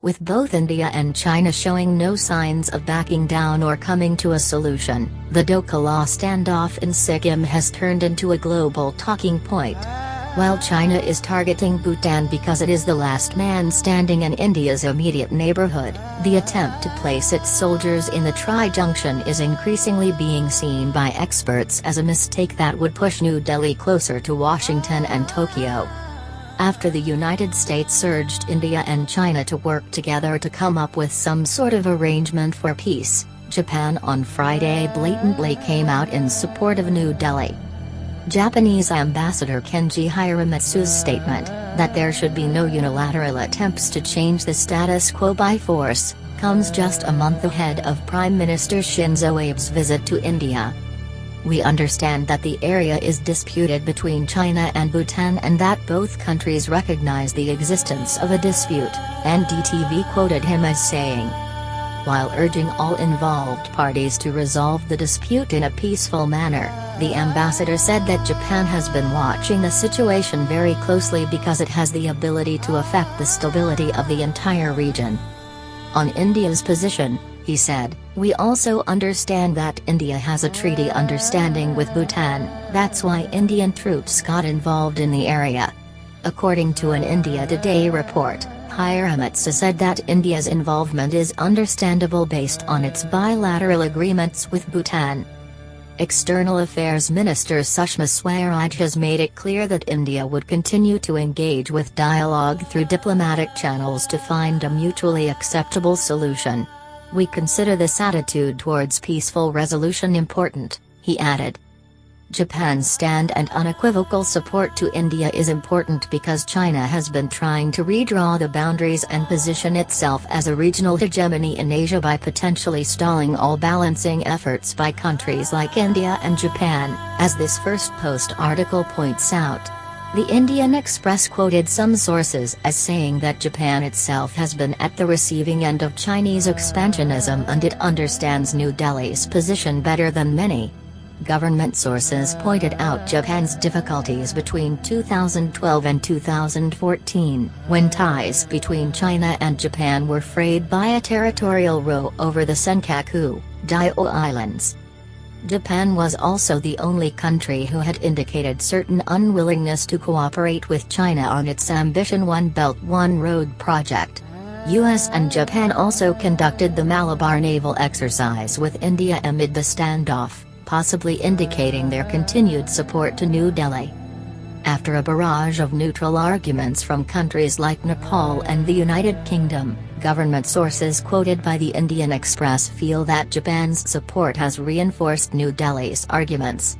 With both India and China showing no signs of backing down or coming to a solution, the Doklam standoff in Sikkim has turned into a global talking point. While China is targeting Bhutan because it is the last man standing in India's immediate neighborhood, the attempt to place its soldiers in the Tri-Junction is increasingly being seen by experts as a mistake that would push New Delhi closer to Washington and Tokyo. After the United States urged India and China to work together to come up with some sort of arrangement for peace, Japan on Friday blatantly came out in support of New Delhi. Japanese Ambassador Kenji Hiramatsu's statement, that there should be no unilateral attempts to change the status quo by force, comes just a month ahead of Prime Minister Shinzo Abe's visit to India. We understand that the area is disputed between China and Bhutan and that both countries recognize the existence of a dispute, NDTV quoted him as saying. While urging all involved parties to resolve the dispute in a peaceful manner, the ambassador said that Japan has been watching the situation very closely because it has the ability to affect the stability of the entire region. On India's position, he said, "We also understand that India has a treaty understanding with Bhutan, that's why Indian troops got involved in the area." According to an India Today report, Hiramatsu said that India's involvement is understandable based on its bilateral agreements with Bhutan. External Affairs Minister Sushma Swaraj has made it clear that India would continue to engage with dialogue through diplomatic channels to find a mutually acceptable solution. "We consider this attitude towards peaceful resolution important," he added. Japan's stand and unequivocal support to India is important because China has been trying to redraw the boundaries and position itself as a regional hegemony in Asia by potentially stalling all balancing efforts by countries like India and Japan, as this first post article points out. The Indian Express quoted some sources as saying that Japan itself has been at the receiving end of Chinese expansionism and it understands New Delhi's position better than many. Government sources pointed out Japan's difficulties between 2012 and 2014, when ties between China and Japan were frayed by a territorial row over the Senkaku, Diaoyu Islands. Japan was also the only country who had indicated certain unwillingness to cooperate with China on its Ambition One Belt One Road project. US and Japan also conducted the Malabar naval exercise with India amid the standoff, possibly indicating their continued support to New Delhi. After a barrage of neutral arguments from countries like Nepal and the United Kingdom, government sources quoted by the Indian Express feel that Japan's support has reinforced New Delhi's arguments.